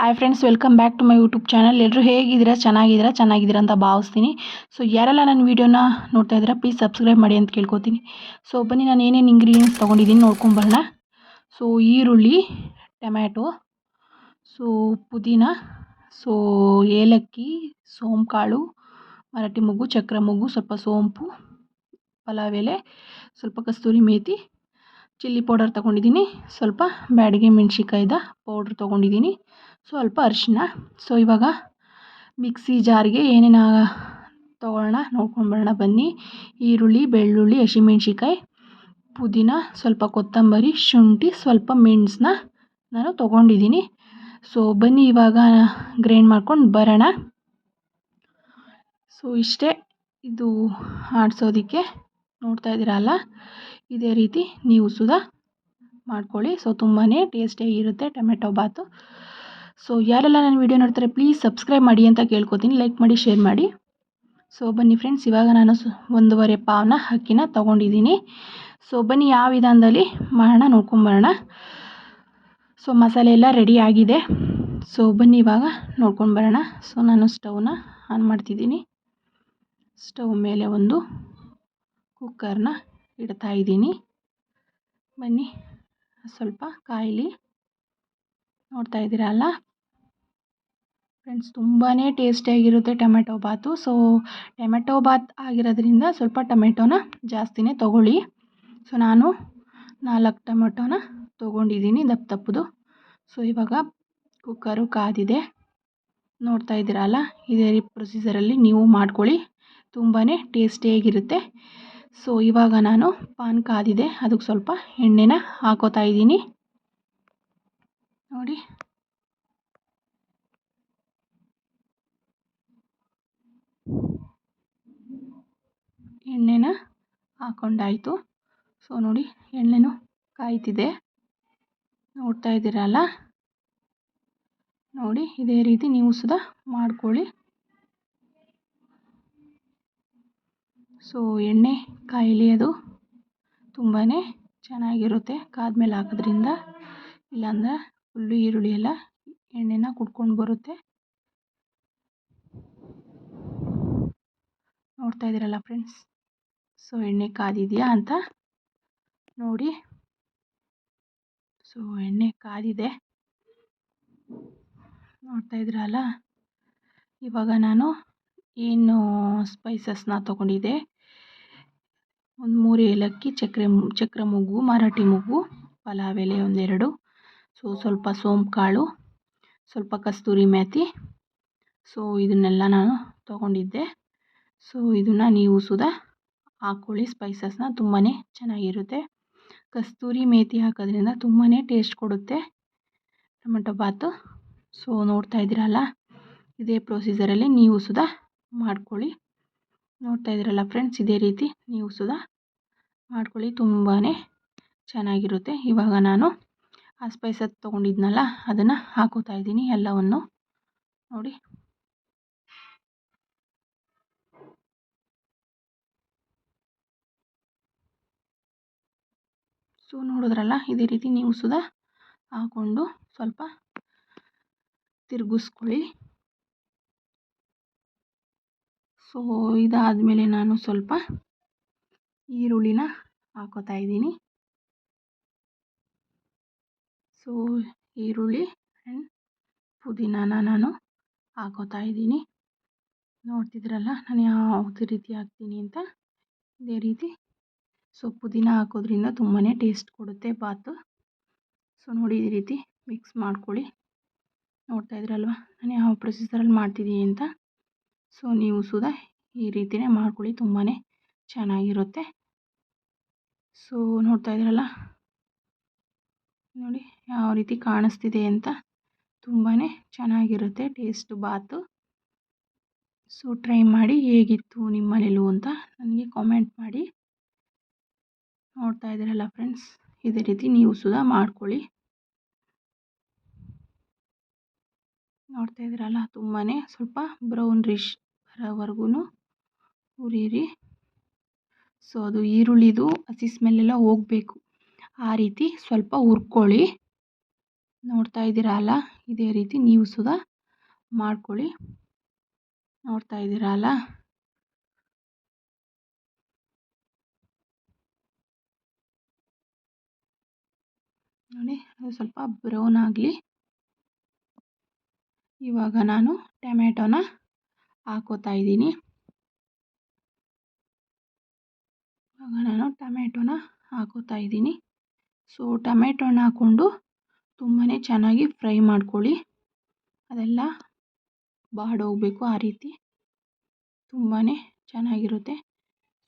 Hi friends, welcome back to my YouTube channel. ಎಲ್ಲರೂ ಹೇಗಿದ್ದೀರಾ? ಚೆನ್ನಾಗಿದ್ದೀರಾ ಅಂತ ಭಾವಿಸ್ತೀನಿ. ಸೊ ಯಾರೆಲ್ಲ ನನ್ನ ವೀಡಿಯೋನ ನೋಡ್ತಾ ಇದ್ದೀರಾ, ಪ್ಲೀಸ್ ಸಬ್ಸ್ಕ್ರೈಬ್ ಮಾಡಿ ಅಂತ ಕೇಳ್ಕೊತೀನಿ. ಸೊ ಬನ್ನಿ, ನಾನು ಏನೇನು ಇಂಗ್ರೀಡಿಯೆಂಟ್ಸ್ ತೊಗೊಂಡಿದ್ದೀನಿ ನೋಡ್ಕೊಂಬರೋಣ. ಸೊ ಈರುಳ್ಳಿ, ಟೊಮ್ಯಾಟೊ, ಸೊ ಪುದೀನ, ಸೊ ಏಲಕ್ಕಿ, ಸೋಂಕಾಳು, ಮರಾಠಿ ಮೊಗ್ಗು, ಚಕ್ರ ಮೊಗ್ಗು, ಸ್ವಲ್ಪ ಸೋಂಪು, ಪಲಾವ್ ಎಲೆ, ಸ್ವಲ್ಪ ಕಸ್ತೂರಿ ಮೇಥಿ, ಚಿಲ್ಲಿ ಪೌಡರ್ ತೊಗೊಂಡಿದ್ದೀನಿ, ಸ್ವಲ್ಪ ಬ್ಯಾಡಗಿ ಮೆಣಸಿಕಾಯ್ದ ಪೌಡ್ರ್ ತೊಗೊಂಡಿದ್ದೀನಿ, ಸ್ವಲ್ಪ ಅರಿಶಿನ. ಸೊ ಇವಾಗ ಮಿಕ್ಸಿ ಜಾರ್ಗೆ ಏನೇನು ತೊಗೊಳ್ಳೋಣ ನೋಡ್ಕೊಂಬರೋಣ ಬನ್ನಿ. ಈರುಳ್ಳಿ, ಬೆಳ್ಳುಳ್ಳಿ, ಹಸಿಮೆಣ್ಸಿಕಾಯಿ, ಪುದೀನ, ಸ್ವಲ್ಪ ಕೊತ್ತಂಬರಿ, ಶುಂಠಿ, ಸ್ವಲ್ಪ ಮೆಣಸನ್ನ ನಾನು ತೊಗೊಂಡಿದ್ದೀನಿ. ಸೊ ಬನ್ನಿ ಇವಾಗ ಗ್ರೈಂಡ್ ಮಾಡ್ಕೊಂಡು ಬರೋಣ. ಸೊ ಇಷ್ಟೇ ಇದು ಆಡಿಸೋದಕ್ಕೆ. ನೋಡ್ತಾ ಇದ್ದೀರಲ್ಲ, ಇದೇ ರೀತಿ ನೀವು ಸುಧಾ ಮಾಡ್ಕೊಳ್ಳಿ. ಸೊ ತುಂಬಾ ಟೇಸ್ಟಿಯಾಗಿರುತ್ತೆ ಟೊಮೆಟೊ ಬಾತು. ಸೊ ಯಾರೆಲ್ಲ ನನ್ನ ವೀಡಿಯೋ ನೋಡ್ತಾರೆ ಪ್ಲೀಸ್ ಸಬ್ಸ್ಕ್ರೈಬ್ ಮಾಡಿ ಅಂತ ಕೇಳ್ಕೊತೀನಿ. ಲೈಕ್ ಮಾಡಿ, ಶೇರ್ ಮಾಡಿ. ಸೊ ಬನ್ನಿ ಫ್ರೆಂಡ್ಸ್, ಇವಾಗ ನಾನು 1.5 ಪಾವ್ನ ಅಕ್ಕಿನ ತೊಗೊಂಡಿದ್ದೀನಿ. ಸೊ ಬನ್ನಿ ಯಾವ ವಿಧಾನದಲ್ಲಿ ಮಾಡೋಣ ನೋಡ್ಕೊಂಬರೋಣ. ಸೊ ಮಸಾಲೆ ಎಲ್ಲ ರೆಡಿ ಆಗಿದೆ. ಸೊ ಬನ್ನಿ ಇವಾಗ ನೋಡ್ಕೊಂಬರೋಣ. ಸೊ ನಾನು ಸ್ಟವ್ನ ಆನ್ ಮಾಡ್ತಿದ್ದೀನಿ. ಸ್ಟವ್ ಮೇಲೆ ಒಂದು ಕುಕ್ಕರ್ನ ಇಡ್ತಾ ಇದ್ದೀನಿ. ಬನ್ನಿ ಸ್ವಲ್ಪ ಕಾಯಿಲಿ. ನೋಡ್ತಾ ಇದ್ದೀರಲ್ಲ ಫ್ರೆಂಡ್ಸ್, ತುಂಬಾ ಟೇಸ್ಟಿಯಾಗಿರುತ್ತೆ ಟೊಮೆಟೊ ಬಾತು. ಸೊ ಟೊಮೆಟೊ ಬಾತ್ ಆಗಿರೋದ್ರಿಂದ ಸ್ವಲ್ಪ ಟೊಮೆಟೊನ ಜಾಸ್ತಿನೇ ತೊಗೊಳ್ಳಿ. ಸೊ ನಾನು 4 ಟೊಮೆಟೊನ ತೊಗೊಂಡಿದ್ದೀನಿ, ದಪ್ಪದು. ಸೊ ಇವಾಗ ಕುಕ್ಕರು ಕಾದಿದೆ. ನೋಡ್ತಾ ಇದ್ದೀರಲ್ಲ, ಇದೇ ಪ್ರೊಸೀಜರಲ್ಲಿ ನೀವು ಮಾಡ್ಕೊಳ್ಳಿ, ತುಂಬಾ ಟೇಸ್ಟಿಯಾಗಿರುತ್ತೆ. ಸೊ ಇವಾಗ ನಾನು ಪಾನ್ ಕಾದಿದೆ, ಅದಕ್ಕೆ ಸ್ವಲ್ಪ ಎಣ್ಣೆನ ಹಾಕೋತಾ ಇದ್ದೀನಿ. ನೋಡಿ, ಎಣ್ಣೆನ ಹಾಕೊಂಡಾಯಿತು. ಸೊ ನೋಡಿ, ಎಣ್ಣೆನೂ ಕಾಯ್ತಿದೆ. ನೋಡ್ತಾ ಇದ್ದೀರಲ್ಲ, ನೋಡಿ ಇದೇ ರೀತಿ ನೀವು ಸುಧಾ ಮಾಡ್ಕೊಳ್ಳಿ. ಸೊ ಎಣ್ಣೆ ಕಾಯಿಲಿ, ಅದು ತುಂಬಾ ಚೆನ್ನಾಗಿರುತ್ತೆ ಕಾದ್ಮೇಲೆ ಹಾಕೋದ್ರಿಂದ. ಇಲ್ಲಾಂದರೆ ಫುಲ್ಲು ಈರುಳ್ಳಿ ಎಲ್ಲ ಎಣ್ಣೆನ ಕುಡ್ಕೊಂಡು ಬರುತ್ತೆ. ನೋಡ್ತಾ ಇದ್ದೀರಲ್ಲ ಫ್ರೆಂಡ್ಸ್, ಸೊ ಎಣ್ಣೆ ಕಾದಿದೆಯಾ ಅಂತ ನೋಡಿ. ಸೊ ಎಣ್ಣೆ ಕಾದಿದೆ, ನೋಡ್ತಾ ಇದ್ದೀರಲ್ಲ. ಇವಾಗ ನಾನು ಏನು ಸ್ಪೈಸಸ್ನ ತೊಗೊಂಡಿದ್ದೆ, ಒಂದು 3 ಏಲಕ್ಕಿ, ಚಕ್ರ ಮೊಗ್ಗು, ಮರಾಠಿ ಮೊಗ್ಗು, ಪಲಾವ್ ಎಲೆ 1-2, ಸೊ ಸ್ವಲ್ಪ ಸೋಂಪು ಕಾಳು, ಸ್ವಲ್ಪ ಕಸ್ತೂರಿ ಮೇಥಿ. ಸೊ ಇದನ್ನೆಲ್ಲ ನಾನು ತೊಗೊಂಡಿದ್ದೆ. ಸೊ ಇದನ್ನು ನೀವು ಸುಧಾ ಹಾಕ್ಕೊಳ್ಳಿ ಸ್ಪೈಸಸ್ನ, ತುಂಬಾ ಚೆನ್ನಾಗಿರುತ್ತೆ. ಕಸ್ತೂರಿ ಮೇಥಿ ಹಾಕೋದ್ರಿಂದ ತುಂಬಾ ಟೇಸ್ಟ್ ಕೊಡುತ್ತೆ ಟೊಮೆಟೊ ಬಾತು. ಸೊ ನೋಡ್ತಾ ಇದ್ದೀರಲ್ಲ, ಇದೇ ಪ್ರೊಸೀಜರಲ್ಲಿ ನೀವು ಸುಧಾ ಮಾಡ್ಕೊಳ್ಳಿ. ನೋಡ್ತಾ ಇದ್ದೀರಲ್ಲ ಫ್ರೆಂಡ್ಸ್, ಇದೇ ರೀತಿ ನೀವು ಸುಧಾ ಮಾಡ್ಕೊಳ್ಳಿ, ತುಂಬಾ ಚೆನ್ನಾಗಿರುತ್ತೆ. ಇವಾಗ ನಾನು ಆ ಸ್ಪೈಸಸ್ ತೊಗೊಂಡಿದ್ನಲ್ಲ ಅದನ್ನು ಹಾಕೋತಾ ಇದ್ದೀನಿ ಎಲ್ಲವನ್ನು. ನೋಡಿ, ಸೊ ನೋಡಿದ್ರಲ್ಲ, ಇದೇ ರೀತಿ ನೀವು ಸುಧಾ ಹಾಕ್ಕೊಂಡು ಸ್ವಲ್ಪ ತಿರುಗಿಸ್ಕೊಳ್ಳಿ. ಸೊ ಇದಾದಮೇಲೆ ನಾನು ಸ್ವಲ್ಪ ಈರುಳ್ಳಿನ ಹಾಕೋತಾ ಇದ್ದೀನಿ. ಸೊ ಈರುಳ್ಳಿ ಆ್ಯಂಡ್ ಪುದೀನಾನ ನಾನು ಹಾಕೋತಾ ಇದ್ದೀನಿ. ನೋಡ್ತಿದ್ರಲ್ಲ ನಾನು ಯಾವ ರೀತಿ ಹಾಕ್ತೀನಿ ಅಂತ, ಇದೇ ರೀತಿ. ಸೊ ಪುದೀನ ಹಾಕೋದ್ರಿಂದ ತುಂಬಾ ಟೇಸ್ಟ್ ಕೊಡುತ್ತೆ ಬಾತು. ಸೊ ನೋಡಿ, ಈ ರೀತಿ ಮಿಕ್ಸ್ ಮಾಡ್ಕೊಳ್ಳಿ. ನೋಡ್ತಾ ಇದ್ರಲ್ವ ನಾನು ಯಾವ ಪ್ರೊಸೀಜರಲ್ಲಿ ಮಾಡ್ತಿದ್ದೀನಿ ಅಂತ. ಸೊ ನೀವು ಸುಧಾ ಈ ರೀತಿಯೇ ಮಾಡ್ಕೊಳ್ಳಿ, ತುಂಬಾ ಚೆನ್ನಾಗಿರುತ್ತೆ. ಸೊ ನೋಡ್ತಾ ಇದ್ರಲ್ಲ, ನೋಡಿ ಯಾವ ರೀತಿ ಕಾಣಿಸ್ತಿದೆ ಅಂತ, ತುಂಬಾ ಚೆನ್ನಾಗಿರುತ್ತೆ ಟೇಸ್ಟ್ ಬಾತು. ಸೊ ಟ್ರೈ ಮಾಡಿ, ಹೇಗಿತ್ತು ನಿಮ್ಮ ಮನೇಲೂ ಅಂತ ನನಗೆ ಕಾಮೆಂಟ್ ಮಾಡಿ. ನೋಡ್ತಾ ಇದ್ದೀರಲ್ಲ ಫ್ರೆಂಡ್ಸ್, ಇದೇ ರೀತಿ ನೀವು ಸುಧಾ ಮಾಡ್ಕೊಳ್ಳಿ. ನೋಡ್ತಾ ಇದ್ದೀರಲ್ಲ, ತುಂಬಾ ಸ್ವಲ್ಪ ಬ್ರೌನ್ ರಿಶ್ ಬರೋವರೆಗೂ ಹುರಿಯಿರಿ. ಸೊ ಅದು ಈರುಳ್ಳಿದು ಹಸಿ ಸ್ಮೆಲ್ಲೆಲ್ಲ ಹೋಗಬೇಕು, ಆ ರೀತಿ ಸ್ವಲ್ಪ ಹುರ್ಕೊಳ್ಳಿ. ನೋಡ್ತಾ ಇದ್ದೀರಲ್ಲ, ಇದೇ ರೀತಿ ನೀವು ಸುಧಾ ಮಾಡ್ಕೊಳ್ಳಿ. ನೋಡ್ತಾ ಇದ್ದೀರಾ ಅಲ್ಲ. ನೋಡಿ ಅದು ಸ್ವಲ್ಪ ಬ್ರೌನ್ ಆಗಲಿ. ಇವಾಗ ನಾನು ಟೊಮೆಟೊನ ಹಾಕೋತಾ ಇದ್ದೀನಿ. ಸೊ ಟೊಮೆಟೊನ ಹಾಕ್ಕೊಂಡು ತುಂಬಾ ಚೆನ್ನಾಗಿ ಫ್ರೈ ಮಾಡ್ಕೊಳ್ಳಿ. ಅದೆಲ್ಲ ಬಾಡೋಗಬೇಕು, ಆ ರೀತಿ ತುಂಬಾ ಚೆನ್ನಾಗಿರುತ್ತೆ.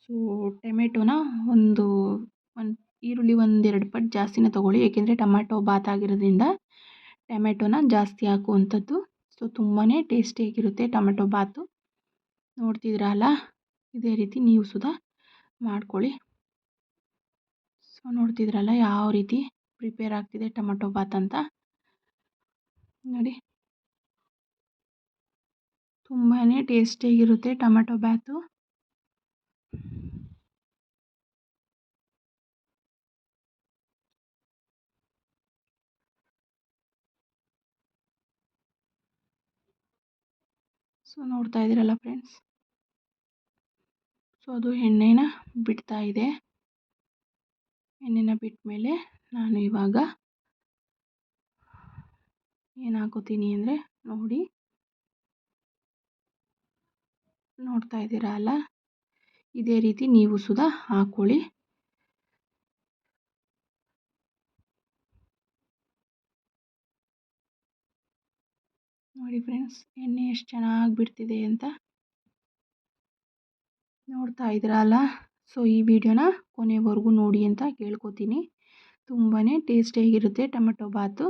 ಸೊ ಟೊಮೆಟೊನ ಒಂದು ಈರುಳ್ಳಿ ಒಂದೆರಡು ಪಟ್ಟು ಜಾಸ್ತಿನೇ ತೊಗೊಳ್ಳಿ, ಏಕೆಂದರೆ ಟೊಮೆಟೊ ಬಾತ್ ಆಗಿರೋದ್ರಿಂದ ಟೊಮೆಟೊನ ಜಾಸ್ತಿ ಹಾಕುವಂಥದ್ದು. ಸೊ ತುಂಬಾ ಟೇಸ್ಟಿಯಾಗಿರುತ್ತೆ ಟೊಮೆಟೊ ಬಾತು. ನೋಡ್ತಿದ್ದೀರಲ್ಲ, ಇದೇ ರೀತಿ ನೀವು ಸುಧಾ ಮಾಡ್ಕೊಳ್ಳಿ. ಸೊ ನೋಡ್ತಿದ್ರಲ್ಲ ಯಾವ ರೀತಿ ಪ್ರಿಪೇರ್ ಆಗ್ತಿದೆ ಟೊಮೆಟೊ ಬಾತ್ ಅಂತ. ನೋಡಿ, ತುಂಬಾ ಟೇಸ್ಟಿಯಾಗಿರುತ್ತೆ ಟೊಮೆಟೊ ಬಾತು. ಸೊ ನೋಡ್ತಾ ಇದ್ದೀರಲ್ಲ ಫ್ರೆಂಡ್ಸ್, ಸೊ ಅದು ಎಣ್ಣೆನ ಬಿಡ್ತಾ ಇದೆ. ಎಣ್ಣೆನ ಬಿಟ್ಟ ಮೇಲೆ ನಾನು ಇವಾಗ ಏನು ಹಾಕೋತೀನಿ ಅಂದರೆ, ನೋಡ್ತಾ ಇದ್ದೀರಾ ಅಲ್ಲ, ಇದೇ ರೀತಿ ನೀವು ಸುಧಾ ಹಾಕ್ಕೊಳ್ಳಿ. ನೋಡಿ ಫ್ರೆಂಡ್ಸ್, ಎಣ್ಣೆ ಎಷ್ಟು ಚೆನ್ನಾಗಿ ಬಿಡ್ತಿದೆ ಅಂತ ನೋಡ್ತಾ ಇದ್ದೀರಲ್ಲ. ಸೊ ಈ ವಿಡಿಯೋನ ಕೊನೆವರೆಗೂ ನೋಡಿ ಅಂತ ಕೇಳ್ಕೊತೀನಿ. ತುಂಬಾ ಟೇಸ್ಟಿಯಾಗಿರುತ್ತೆ ಟೊಮೆಟೊ ಬಾತು.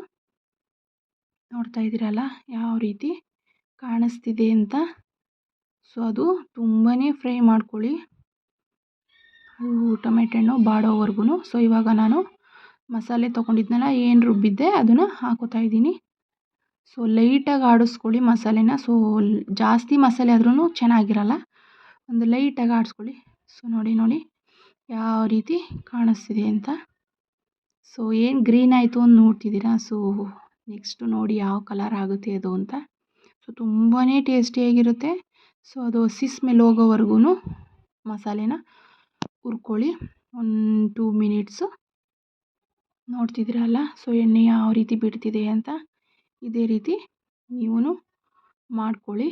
ನೋಡ್ತಾ ಇದ್ದೀರಲ್ಲ ಯಾವ ರೀತಿ ಕಾಣಿಸ್ತಿದೆ ಅಂತ. ಸೊ ಅದು ತುಂಬಾ ಫ್ರೈ ಮಾಡ್ಕೊಳ್ಳಿ, ಟೊಮೆಟೊ ಹಣ್ಣು ಬಾಡೋವರೆಗೂ. ಸೊ ಇವಾಗ ನಾನು ಮಸಾಲೆ ತೊಗೊಂಡಿದ್ನಲ್ಲ, ಏನು ರುಬ್ಬಿದ್ದೆ ಅದನ್ನು ಹಾಕೋತಾ ಇದ್ದೀನಿ. ಸೊ ಲೈಟಾಗಿ ಆಡಿಸ್ಕೊಳ್ಳಿ ಮಸಾಲೆನ. ಸೊ ಜಾಸ್ತಿ ಮಸಾಲೆ ಆದ್ರೂ ಚೆನ್ನಾಗಿರಲ್ಲ, ಒಂದು ಲೈಟಾಗಿ ಆಡಿಸ್ಕೊಳ್ಳಿ. ಸೊ ನೋಡಿ ಯಾವ ರೀತಿ ಕಾಣಿಸ್ತಿದೆ ಅಂತ. ಸೊ ಏನು ಗ್ರೀನ್ ಆಯಿತು ಅಂತ ನೋಡ್ತಿದ್ದೀರಾ. ಸೊ ನೆಕ್ಸ್ಟು ನೋಡಿ ಯಾವ ಕಲರ್ ಆಗುತ್ತೆ ಅದು ಅಂತ. ಸೊ ತುಂಬಾ ಟೇಸ್ಟಿಯಾಗಿರುತ್ತೆ. ಸೊ ಅದು ಹಸಿ ಸ್ಮೆಲ್ ಹೋಗೋವರೆಗೂ ಮಸಾಲೆನ ಹುರ್ಕೊಳ್ಳಿ, ಒಂದು 2 ಮಿನಿಟ್ಸು. ನೋಡ್ತಿದ್ದೀರಲ್ಲ, ಸೊ ಎಣ್ಣೆ ಯಾವ ರೀತಿ ಬಿಡ್ತಿದೆ ಅಂತ. ಇದೇ ರೀತಿ ನೀವು ಮಾಡ್ಕೊಳ್ಳಿ.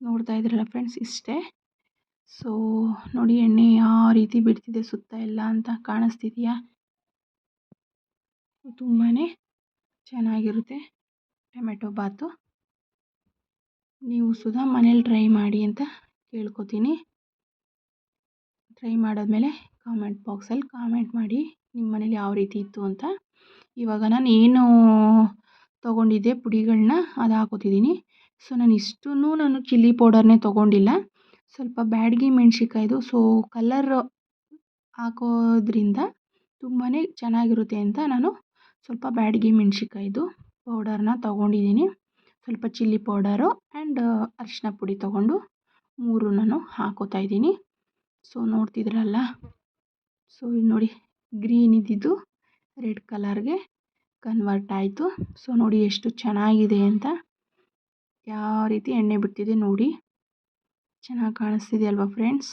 ನೋಡ್ತಾ ಇದ್ದೀರಲ್ಲ ಫ್ರೆಂಡ್ಸ್, ಇಷ್ಟೇ. ಸೊ ನೋಡಿ ಎಣ್ಣೆ ಯಾವ ರೀತಿ ಬಿಡ್ತಿದೆ ಸುತ್ತ ಎಲ್ಲ ಅಂತ ಕಾಣಿಸ್ತಿದೆಯಾ. ತುಂಬಾ ಚೆನ್ನಾಗಿರುತ್ತೆ ಟೊಮೆಟೊ ಬಾತು. ನೀವು ಸುಧಾ ಮನೇಲಿ ಟ್ರೈ ಮಾಡಿ ಅಂತ ಕೇಳ್ಕೊತೀನಿ. ಟ್ರೈ ಮಾಡಾದ್ಮೇಲೆ ಕಾಮೆಂಟ್ ಬಾಕ್ಸಲ್ಲಿ ಕಾಮೆಂಟ್ ಮಾಡಿ ನಿಮ್ಮ ಮನೇಲಿ ಯಾವ ರೀತಿ ಇತ್ತು ಅಂತ. ಇವಾಗ ನಾನು ಏನು ತೊಗೊಂಡಿದ್ದೆ ಪುಡಿಗಳನ್ನ ಅದು ಹಾಕೋತಿದ್ದೀನಿ. ಸೊ ನಾನು ಚಿಲ್ಲಿ ಪೌಡರ್ನೇ ತೊಗೊಂಡಿಲ್ಲ, ಸ್ವಲ್ಪ ಬ್ಯಾಡಗಿ ಮೆಣಸಿನ್ಕಾಯ್ದು. ಸೊ ಕಲರ್ ಹಾಕೋದ್ರಿಂದ ತುಂಬಾ ಚೆನ್ನಾಗಿರುತ್ತೆ ಅಂತ ನಾನು ಸ್ವಲ್ಪ ಬ್ಯಾಡಗಿ ಮೆಣಸಿನ್ಕಾಯ್ದು ಪೌಡರ್ನ ತೊಗೊಂಡಿದ್ದೀನಿ. ಸ್ವಲ್ಪ ಚಿಲ್ಲಿ ಪೌಡರು ಆ್ಯಂಡ್ ಅರಿಶಿನ ಪುಡಿ ತೊಗೊಂಡು 3 ನಾನು ಹಾಕೋತಾ ಇದ್ದೀನಿ. ಸೊ ನೋಡ್ತಿದ್ರಲ್ಲ, ಸೊ ನೋಡಿ ಗ್ರೀನ್ ಇದ್ದಿದ್ದು ರೆಡ್ ಕಲರ್ಗೆ ಕನ್ವರ್ಟ್ ಆಯಿತು. ಸೊ ನೋಡಿ ಎಷ್ಟು ಚೆನ್ನಾಗಿದೆ ಅಂತ, ಯಾವ ರೀತಿ ಎಣ್ಣೆ ಬಿಡ್ತಿದೆ ನೋಡಿ, ಚೆನ್ನಾಗಿ ಕಾಣಿಸ್ತಿದೆ ಅಲ್ವಾ ಫ್ರೆಂಡ್ಸ್.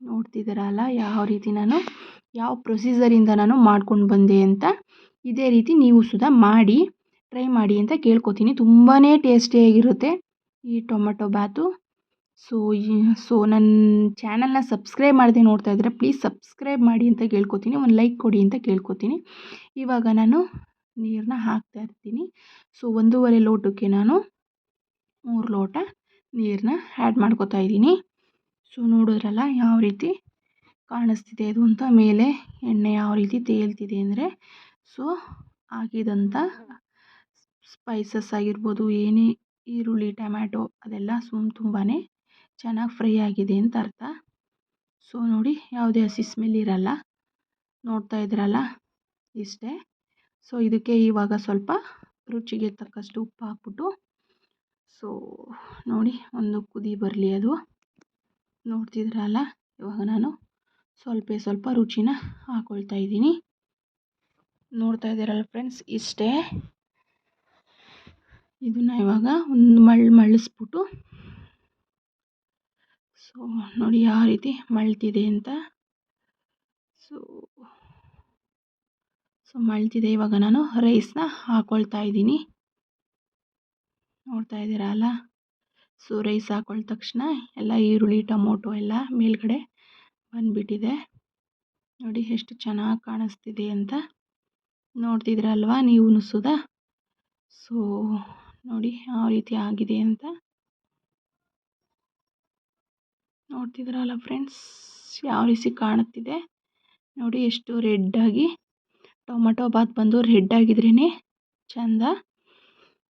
ನೋಡ್ತಿದ್ದೀರಲ್ಲ ಯಾವ ರೀತಿ ನಾನು ಯಾವ ಪ್ರೊಸೀಜರಿಂದ ನಾನು ಮಾಡ್ಕೊಂಡು ಬಂದೆ ಅಂತ. ಇದೇ ರೀತಿ ನೀವು ಸುಧಾ ಮಾಡಿ ಟ್ರೈ ಮಾಡಿ ಅಂತ ಕೇಳ್ಕೊತೀನಿ. ತುಂಬಾ ಟೇಸ್ಟಿಯಾಗಿರುತ್ತೆ ಈ ಟೊಮೆಟೊ ಬಾತು. ಸೊ ನನ್ನ ಚಾನಲ್ನ ಸಬ್ಸ್ಕ್ರೈಬ್ ಮಾಡದೆ ನೋಡ್ತಾ ಇದ್ದರೆ ಪ್ಲೀಸ್ ಸಬ್ಸ್ಕ್ರೈಬ್ ಮಾಡಿ ಅಂತ ಕೇಳ್ಕೊತೀನಿ, ಒಂದು ಲೈಕ್ ಕೊಡಿ ಅಂತ ಕೇಳ್ಕೊತೀನಿ. ಇವಾಗ ನಾನು ನೀರನ್ನ ಹಾಕ್ತಾ ಇರ್ತೀನಿ. ಸೊ 1.5 ಲೋಟಕ್ಕೆ ನಾನು 3 ಲೋಟ ನೀರನ್ನ ಆ್ಯಡ್ ಮಾಡ್ಕೊತಾ ಇದ್ದೀನಿ. ಸೊ ನೋಡಿದ್ರಲ್ಲ ಯಾವ ರೀತಿ ಕಾಣಿಸ್ತಿದೆ ಅದು ಅಂತ. ಮೇಲೆ ಎಣ್ಣೆ ಯಾವ ರೀತಿ ತೇಲ್ತಿದೆ ಅಂದರೆ, ಸೊ ಹಾಕಿದಂಥ ಸ್ಪೈಸಸ್ ಆಗಿರ್ಬೋದು, ಏನೇ ಈರುಳ್ಳಿ ಟೊಮ್ಯಾಟೊ ಅದೆಲ್ಲ ತುಂಬಾ ಚೆನ್ನಾಗಿ ಫ್ರೈ ಆಗಿದೆ ಅಂತ ಅರ್ಥ. ಸೊ ನೋಡಿ ಯಾವುದೇ ಹಸಿ ಸ್ಮೆಲ್ ಇರಲ್ಲ. ನೋಡ್ತಾ ಇದ್ರಲ್ಲ, ಇಷ್ಟೇ. ಸೊ ಇದಕ್ಕೆ ಇವಾಗ ಸ್ವಲ್ಪ ರುಚಿಗೆ ತಕ್ಕಷ್ಟು ಉಪ್ಪು ಹಾಕ್ಬಿಟ್ಟು, ಸೊ ನೋಡಿ ಒಂದು ಕುದಿ ಬರಲಿ ಅದು. ನೋಡ್ತಿದ್ರಲ್ಲ, ಇವಾಗ ನಾನು ಸ್ವಲ್ಪ ರುಚಿನ ಹಾಕ್ಕೊಳ್ತಾ ಇದ್ದೀನಿ. ನೋಡ್ತಾ ಇದ್ದೀರಲ್ಲ ಫ್ರೆಂಡ್ಸ್, ಇಷ್ಟೇ. ಇದನ್ನು ಇವಾಗ ಒಂದು ಮಳ್ಳಿಸ್ಬಿಟ್ಟು, ಸೊ ನೋಡಿ ಯಾವ ರೀತಿ ಮಳ್ತಿದೆ ಅಂತ. ಸೊ ಮಳ್ತಿದೆ. ಇವಾಗ ನಾನು ರೈಸ್ನ ಹಾಕ್ಕೊಳ್ತಾ ಇದ್ದೀನಿ. ನೋಡ್ತಾ ಇದ್ದೀರಲ್ಲ. ಸೊ ರೈಸ್ ಹಾಕ್ಕೊಳ್ಳೋ ತಕ್ಷಣ ಎಲ್ಲ ಈರುಳ್ಳಿ ಟೊಮೊಟೊ ಎಲ್ಲ ಮೇಲ್ಗಡೆ ಬಂದುಬಿಟ್ಟಿದೆ. ನೋಡಿ ಎಷ್ಟು ಚೆನ್ನಾಗಿ ಕಾಣಿಸ್ತಿದೆ ಅಂತ. ನೋಡ್ತಿದ್ದೀರಲ್ವ ನೀವು ಸುಧಾ. ಸೊ ನೋಡಿ ಯಾವ ರೀತಿ ಆಗಿದೆ ಅಂತ. ನೋಡ್ತಿದ್ದೀರಲ್ಲ ಫ್ರೆಂಡ್ಸ್, ಯಾವ ರೀತಿ ಕಾಣುತ್ತಿದೆ ನೋಡಿ. ಎಷ್ಟು ರೆಡ್ಡಾಗಿ, ಟೊಮೊಟೊ ಬಾತ್ ಬಂದು ರೆಡ್ ಆಗಿದ್ರೇ ಚೆಂದ.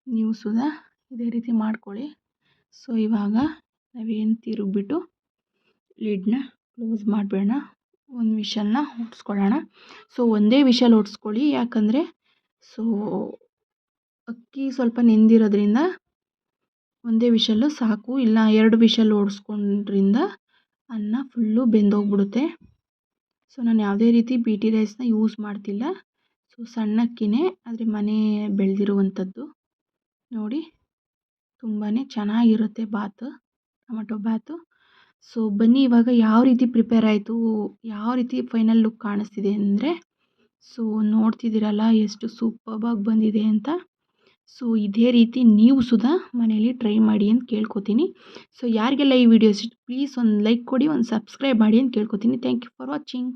ನೀವು ಸುಧಾ ಇದೇ ರೀತಿ ಮಾಡ್ಕೊಳ್ಳಿ. ಸೊ ಇವಾಗ ನಾವೇನು ತಿರುಗಿಬಿಟ್ಟು ಲಿಡ್ನ ಕ್ಲೋಸ್ ಮಾಡಿಬಿಡೋಣ. ಒಂದು ವಿಷಲ್ನ ಹೊಡ್ಸ್ಕೊಳ್ಳೋಣ. ಸೊ ಒಂದೇ ವಿಷಲ್ ಹೊಡ್ಸ್ಕೊಳ್ಳಿ, ಯಾಕಂದರೆ ಸೊ ಅಕ್ಕಿ ಸ್ವಲ್ಪ ನೆಂದಿರೋದ್ರಿಂದ ಒಂದೇ ವಿಷಲ್ಲು ಸಾಕು. ಇಲ್ಲ 2 ವಿಷಲ್ ಹೊಡ್ಸ್ಕೊಂಡ್ರಿಂದ ಅನ್ನ ಫುಲ್ಲು ಬೆಂದೋಗ್ಬಿಡುತ್ತೆ. ಸೊ ನಾನು ಯಾವುದೇ ರೀತಿ BT ರೈಸ್ನ ಯೂಸ್ ಮಾಡ್ತಿಲ್ಲ. ಸೊ ಸಣ್ಣ ಅಕ್ಕಿನೇ, ಆದರೆ ಮನೆ ಬೆಳೆದಿರುವಂಥದ್ದು. ನೋಡಿ ತುಂಬಾ ಚೆನ್ನಾಗಿರುತ್ತೆ ಬಾತು, ಟೊಮೊಟೊ ಬಾತು. ಸೊ ಬನ್ನಿ ಇವಾಗ ಯಾವ ರೀತಿ ಪ್ರಿಪೇರ್ ಆಯಿತು, ಯಾವ ರೀತಿ ಫೈನಲ್ ಲುಕ್ ಕಾಣಿಸ್ತಿದೆ ಅಂದರೆ, ಸೊ ನೋಡ್ತಿದ್ದೀರಲ್ಲ ಎಷ್ಟು ಸೂಪರ್ಬಾಗಿ ಬಂದಿದೆ ಅಂತ. ಸೊ ಇದೇ ರೀತಿ ನೀವು ಸುಧಾ ಮನೇಲಿ ಟ್ರೈ ಮಾಡಿ ಅಂತ ಕೇಳ್ಕೊತೀನಿ. ಸೊ ಯಾರಿಗೆಲ್ಲ ಈ ವಿಡಿಯೋಸ್ ಪ್ಲೀಸ್ ಒಂದು ಲೈಕ್ ಕೊಡಿ, ಒಂದು ಸಬ್ಸ್ಕ್ರೈಬ್ ಮಾಡಿ ಅಂತ ಕೇಳ್ಕೊತೀನಿ. Thank you for watching.